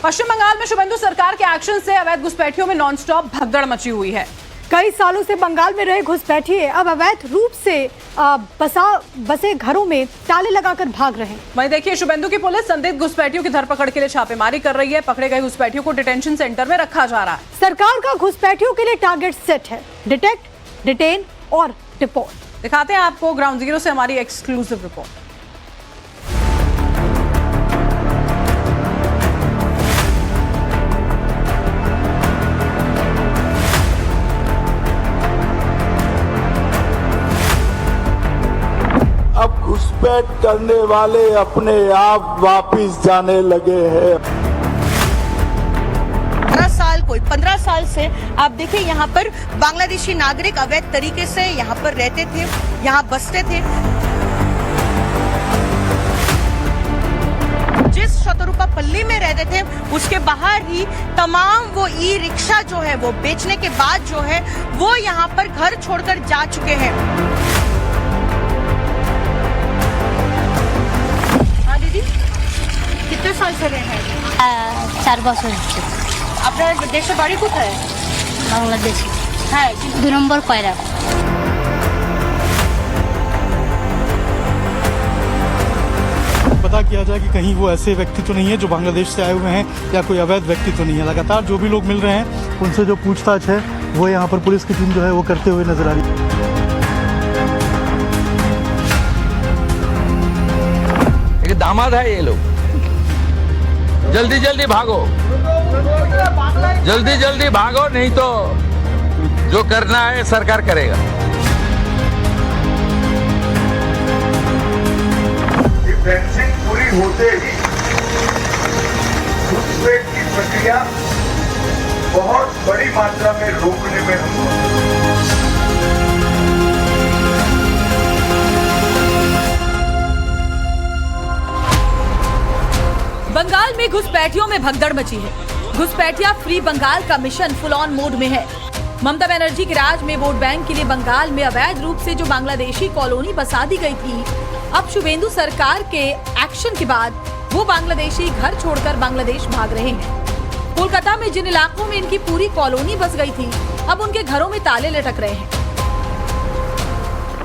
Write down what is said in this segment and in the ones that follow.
पश्चिम बंगाल में शुभेंदु सरकार के एक्शन से अवैध घुसपैठियों में नॉनस्टॉप भगदड़ मची हुई है। कई सालों से बंगाल में रहे घुसपैठिए अब अवैध रूप से बसे घरों में ताले लगाकर भाग रहे हैं। वहीं देखिए, शुभेंदु की पुलिस संदिग्ध घुसपैठियों की धरपकड़ के लिए छापेमारी कर रही है। पकड़े गए घुसपैठियों को डिटेंशन सेंटर में रखा जा रहा है। सरकार का घुसपैठियों के लिए टारगेट सेट है, डिटेक्ट, डिटेन और डिपोर्ट। दिखाते हैं आपको ग्राउंड जीरो से हमारी एक्सक्लूसिव रिपोर्ट। अब घुसपैठ करने वाले अपने आप वापिस जाने लगे हैं। 15 साल कोई 15 साल से आप देखिए यहाँ पर बांग्लादेशी नागरिक अवैध तरीके से यहाँ पर रहते थे, यहाँ बसते थे। जिस शतरूपापल्ली में रहते थे उसके बाहर ही तमाम वो ई रिक्शा जो है वो बेचने के बाद जो है वो यहाँ पर घर छोड़कर जा चुके हैं। कितने साल से रहे हैं? 4 বছর আপনার দেশের বাড়ি কোথায়? বাংলাদেশ। হ্যাঁ, 2 নম্বর কয়রা। पता किया जाए कि कहीं वो ऐसे व्यक्ति तो नहीं है जो बांग्लादेश से आए हुए हैं या कोई अवैध व्यक्ति तो नहीं है। लगातार जो भी लोग मिल रहे हैं उनसे जो पूछताछ है वो यहाँ पर पुलिस की टीम जो है वो करते हुए नजर आ रही है। दामाद है ये लोग। जल्दी जल्दी भागो, जल्दी जल्दी भागो, नहीं तो जो करना है सरकार करेगा। फेंसिंग पूरी होते ही घुसपैठ की प्रक्रिया बहुत बड़ी मात्रा में रोकने में बंगाल में घुसपैठियों में भगदड़ मची है। घुसपैठिया फ्री बंगाल का मिशन फुल ऑन मोड में है। ममता बनर्जी के राज में वोट बैंक के लिए बंगाल में अवैध रूप से जो बांग्लादेशी कॉलोनी बसा दी गई थी, अब शुभेंदु सरकार के एक्शन के बाद वो बांग्लादेशी घर छोड़कर बांग्लादेश भाग रहे हैं। कोलकाता में जिन इलाकों में इनकी पूरी कॉलोनी बस गई थी, अब उनके घरों में ताले लटक रहे हैं।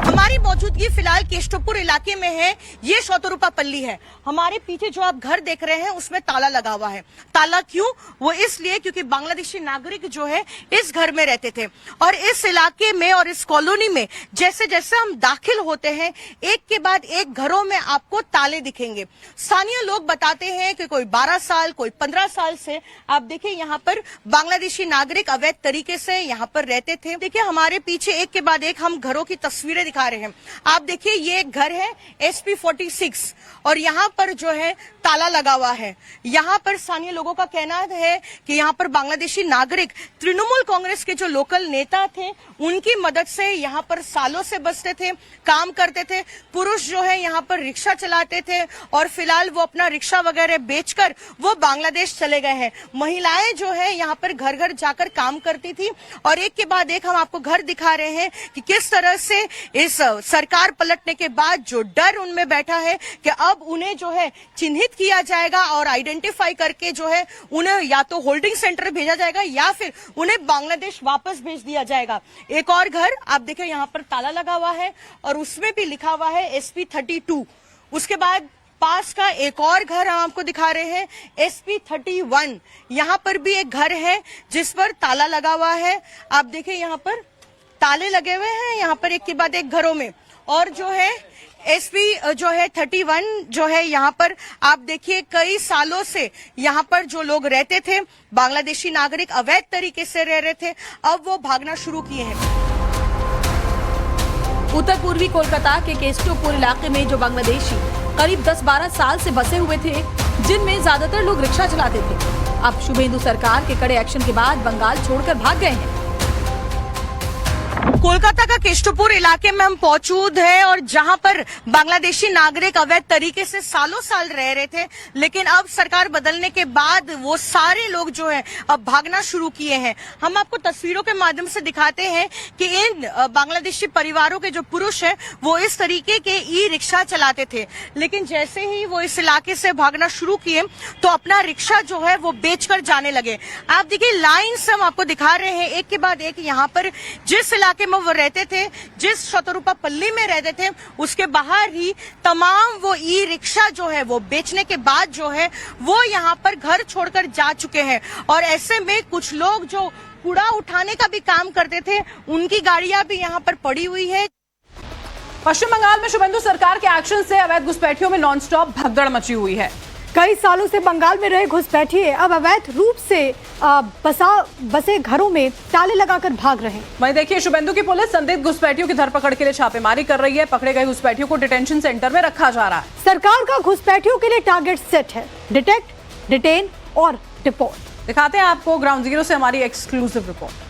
हमारी मौजूदगी फिलहाल केशवपुर इलाके में है। ये शतरूपापल्ली है। हमारे पीछे जो आप घर देख रहे हैं उसमें ताला लगा हुआ है। ताला क्यों? वो इसलिए क्योंकि बांग्लादेशी नागरिक जो है इस घर में रहते थे और इस इलाके में और इस कॉलोनी में जैसे जैसे हम दाखिल होते हैं एक के बाद एक घरों में आपको ताले दिखेंगे। स्थानीय लोग बताते हैं कि कोई 12 साल कोई 15 साल से आप देखिए यहाँ पर बांग्लादेशी नागरिक अवैध तरीके से यहाँ पर रहते थे। देखिए हमारे पीछे एक के बाद एक हम घरों की तस्वीरें दिखा रहे हैं। आप देखिए ये एक घर है SP 46 और यहाँ पर जो है ताला लगा हुआ है। यहाँ पर स्थानीय लोगों का कहना है कि यहाँ पर बांग्लादेशी नागरिक तृणमूल कांग्रेस के जो लोकल नेता थे उनकी मदद से यहाँ पर सालों से बसते थे, काम करते थे। पुरुष जो है यहाँ पर रिक्शा चलाते थे और फिलहाल वो अपना रिक्शा वगैरह बेचकर वो बांग्लादेश चले गए हैं। महिलाएं जो है यहाँ पर घर घर जाकर काम करती थी और एक के बाद एक हम आपको घर दिखा रहे हैं कि किस तरह से इस सरकार पलटने के बाद जो डर उनमें बैठा है कि अब उन्हें जो है चिन्हित किया जाएगा और आइडेंटिफाई करके जो है उन्हें या तो होल्डिंग सेंटर भेजा जाएगा या फिर उन्हें बांग्लादेश वापस भेज दिया जाएगा। एक और घर आप देखिए यहाँ पर ताला लगा हुआ है और उसमें भी लिखा हुआ है SP 32। उसके बाद पास का एक और घर हम आपको दिखा रहे हैं SP 31। यहाँ पर भी एक घर है जिस पर ताला लगा हुआ है। आप देखिए यहाँ पर ताले लगे हुए हैं यहाँ पर एक के बाद एक घरों में। और जो है SP जो है 31 जो है यहाँ पर आप देखिए कई सालों से यहाँ पर जो लोग रहते थे बांग्लादेशी नागरिक अवैध तरीके से रह रहे थे, अब वो भागना शुरू किए हैं। उत्तर पूर्वी कोलकाता के केशवपुर इलाके में जो बांग्लादेशी करीब 10-12 साल से बसे हुए थे, जिनमें ज्यादातर लोग रिक्शा चलाते थे, अब शुभेंदु सरकार के कड़े एक्शन के बाद बंगाल छोड़कर भाग गए हैं। कोलकाता का केष्टपुर इलाके में हम मौजूद है और जहां पर बांग्लादेशी नागरिक अवैध तरीके से सालों साल रह रहे थे, लेकिन अब सरकार बदलने के बाद वो सारे लोग जो है अब भागना शुरू किए हैं। हम आपको तस्वीरों के माध्यम से दिखाते हैं कि इन बांग्लादेशी परिवारों के जो पुरुष हैं वो इस तरीके के ई रिक्शा चलाते थे, लेकिन जैसे ही वो इस इलाके से भागना शुरू किए तो अपना रिक्शा जो है वो बेचकर जाने लगे। आप देखिए लाइन से हम आपको दिखा रहे हैं एक के बाद एक। यहाँ पर जिस इलाके में वो रहते थे, जिस शतरूपा पल्ली में रहते थे, उसके बाहर ही तमाम वो ई रिक्शा जो है वो बेचने के बाद जो है वो यहाँ पर घर छोड़कर जा चुके हैं। और ऐसे में कुछ लोग जो कूड़ा उठाने का भी काम करते थे उनकी गाड़ियां भी यहाँ पर पड़ी हुई है। पश्चिम बंगाल में शुभेंदु सरकार के एक्शन से अवैध घुसपैठियों में नॉनस्टॉप भगदड़ मची हुई है। कई सालों से बंगाल में रहे घुसपैठिए अब अवैध रूप से बसे घरों में ताले लगाकर भाग रहे हैं। वहीं देखिए शुभेंदु की पुलिस संदिग्ध घुसपैठियों की धरपकड़ के लिए छापेमारी कर रही है। पकड़े गए घुसपैठियों को डिटेंशन सेंटर में रखा जा रहा है। सरकार का घुसपैठियों के लिए टारगेट सेट है, डिटेक्ट, डिटेन और डिपोर्ट। दिखाते हैं आपको ग्राउंड जीरो से हमारी एक्सक्लूसिव रिपोर्ट।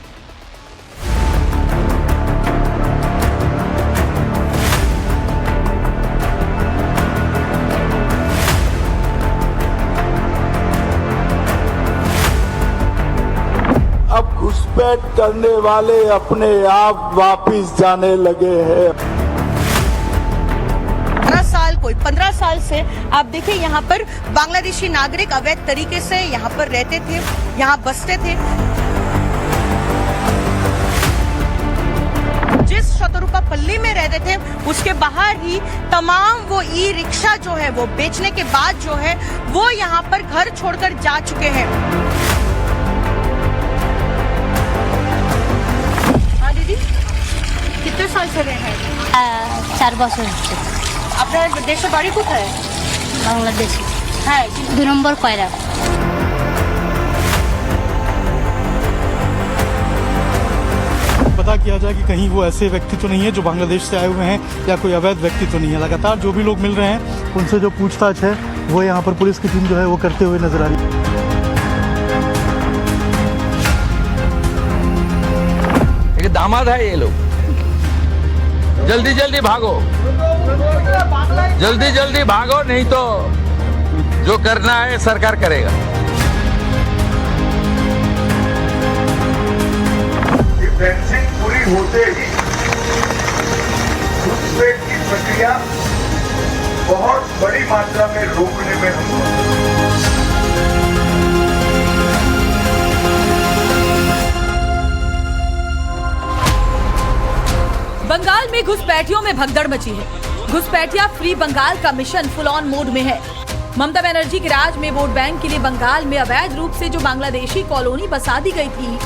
अब घुसपैठ करने वाले अपने आप वापिस जाने लगे हैं। 15 साल कोई 15 साल से आप देखिए यहाँ पर बांग्लादेशी नागरिक अवैध तरीके से यहाँ पर रहते थे, यहाँ बसते थे। जिस शतरूपा पल्ली में रहते थे उसके बाहर ही तमाम वो ई रिक्शा जो है वो बेचने के बाद जो है वो यहाँ पर घर छोड़कर जा चुके हैं। कितने साल से रहे हैं? 4 বছর হচ্ছে। আপনার দেশের বাড়ি কোথায়? বাংলাদেশে। হ্যাঁ, 2 নম্বর কয়রা। पता किया जाए कि कहीं वो ऐसे व्यक्ति तो नहीं है जो बांग्लादेश से आए हुए हैं या कोई अवैध व्यक्ति तो नहीं है। लगातार जो भी लोग मिल रहे हैं उनसे जो पूछताछ है वो यहाँ पर पुलिस की टीम जो है वो करते हुए नजर आ रही है। दामाद है ये लोग। जल्दी जल्दी भागो, जल्दी जल्दी भागो, नहीं तो जो करना है सरकार करेगा। फेंसिंग पूरी होते ही घुसपैठ की प्रक्रिया बहुत बड़ी मात्रा में रोकने में हम बंगाल में घुसपैठियों में भगदड़ मची है। घुसपैठिया फ्री बंगाल का मिशन फुल ऑन मोड में है। ममता बनर्जी के राज में वोट बैंक के लिए बंगाल में अवैध रूप से जो बांग्लादेशी कॉलोनी बसा दी गई थी,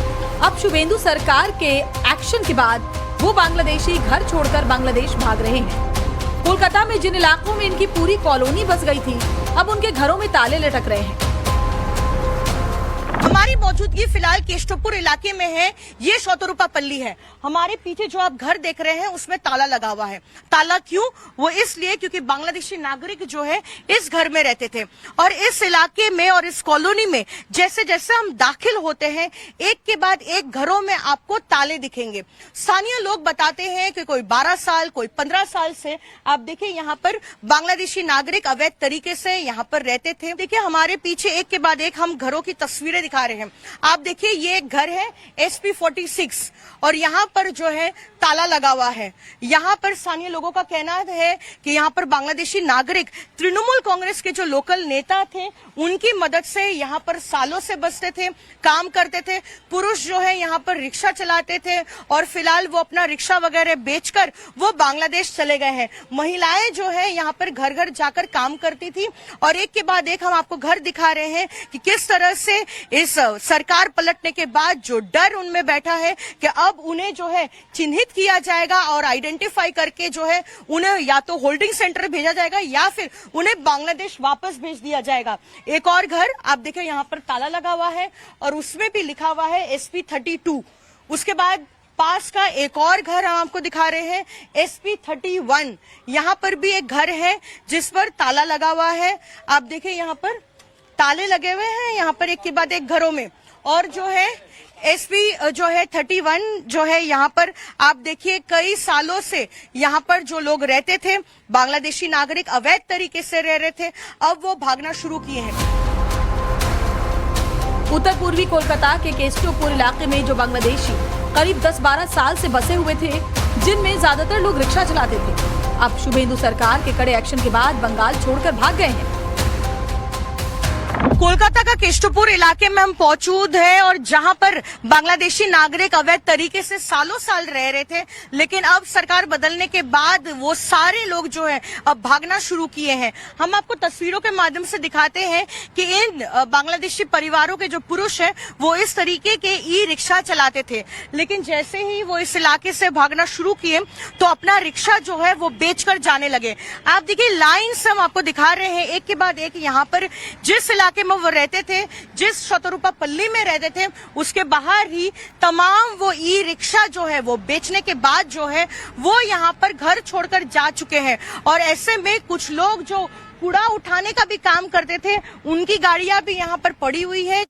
अब शुभेंदु सरकार के एक्शन के बाद वो बांग्लादेशी घर छोड़कर बांग्लादेश भाग रहे हैं। कोलकाता में जिन इलाकों में इनकी पूरी कॉलोनी बस गई थी, अब उनके घरों में ताले लटक रहे हैं। हमारी मौजूदगी फिलहाल केष्टपुर इलाके में है। ये शतरूपा पल्ली है। हमारे पीछे जो आप घर देख रहे हैं उसमें ताला लगा हुआ है। ताला क्यों? वो इसलिए क्योंकि बांग्लादेशी नागरिक जो है इस घर में रहते थे और इस इलाके में और इस कॉलोनी में जैसे जैसे हम दाखिल होते हैं एक के बाद एक घरों में आपको ताले दिखेंगे। स्थानीय लोग बताते हैं कि कोई 12 साल कोई 15 साल से आप देखिए यहाँ पर बांग्लादेशी नागरिक अवैध तरीके से यहाँ पर रहते थे। देखिए हमारे पीछे एक के बाद एक हम घरों की तस्वीरें दिखा रहे हैं। आप देखिए ये एक घर है SP 46 और यहाँ पर जो है ताला लगा हुआ है। यहाँ पर स्थानीय लोगों का कहना है कि यहाँ पर बांग्लादेशी नागरिक तृणमूल कांग्रेस के जो लोकल नेता थे उनकी मदद से यहाँ पर सालों से बसते थे, काम करते थे। पुरुष जो है यहाँ पर रिक्शा चलाते थे और फिलहाल वो अपना रिक्शा वगैरह बेचकर वो बांग्लादेश चले गए हैं। महिलाएं जो है यहाँ पर घर घर जाकर काम करती थी और एक के बाद एक हम आपको घर दिखा रहे हैं कि किस तरह से इस सरकार पलटने के बाद जो डर उनमें बैठा है कि अब उन्हें जो है चिन्हित किया जाएगा और आइडेंटिफाई करके जो है उन्हें या तो होल्डिंग सेंटर भेजा जाएगा या फिर उन्हें बांग्लादेश वापस भेज दिया जाएगा। एक और घर आप देखिए यहाँ पर ताला लगा हुआ है और उसमें भी लिखा हुआ है SP 32। उसके बाद पास का एक और घर हम आपको दिखा रहे हैं SP 31। यहाँ पर भी एक घर है जिस पर ताला लगा हुआ है। आप देखिए यहाँ पर ताले लगे हुए हैं यहाँ पर एक के बाद एक घरों में। और जो है एसपी जो है 31 जो है यहाँ पर आप देखिए कई सालों से यहाँ पर जो लोग रहते थे बांग्लादेशी नागरिक अवैध तरीके से रह रहे थे, अब वो भागना शुरू किए हैं। उत्तर पूर्वी कोलकाता के केस्टोपुर इलाके में जो बांग्लादेशी करीब 10-12 साल से बसे हुए थे, जिनमें ज्यादातर लोग रिक्शा चलाते थे, अब शुभेंदु सरकार के कड़े एक्शन के बाद बंगाल छोड़कर भाग गए हैं। कोलकाता का केस्टोपुर इलाके में हम मौजूद है और जहां पर बांग्लादेशी नागरिक अवैध तरीके से सालों साल रह रहे थे, लेकिन अब सरकार बदलने के बाद वो सारे लोग जो है अब भागना शुरू किए हैं। हम आपको तस्वीरों के माध्यम से दिखाते हैं कि इन बांग्लादेशी परिवारों के जो पुरुष हैं वो इस तरीके के ई रिक्शा चलाते थे, लेकिन जैसे ही वो इस इलाके से भागना शुरू किए तो अपना रिक्शा जो है वो बेचकर जाने लगे। आप देखिए लाइन से हम आपको दिखा रहे हैं एक के बाद एक। यहाँ पर जिस इलाके में वो रहते थे, जिस शतरूपा पल्ली में रहते थे, उसके बाहर ही तमाम वो ई रिक्शा जो है वो बेचने के बाद जो है वो यहाँ पर घर छोड़कर जा चुके हैं। और ऐसे में कुछ लोग जो कूड़ा उठाने का भी काम करते थे, उनकी गाड़ियां भी यहाँ पर पड़ी हुई है।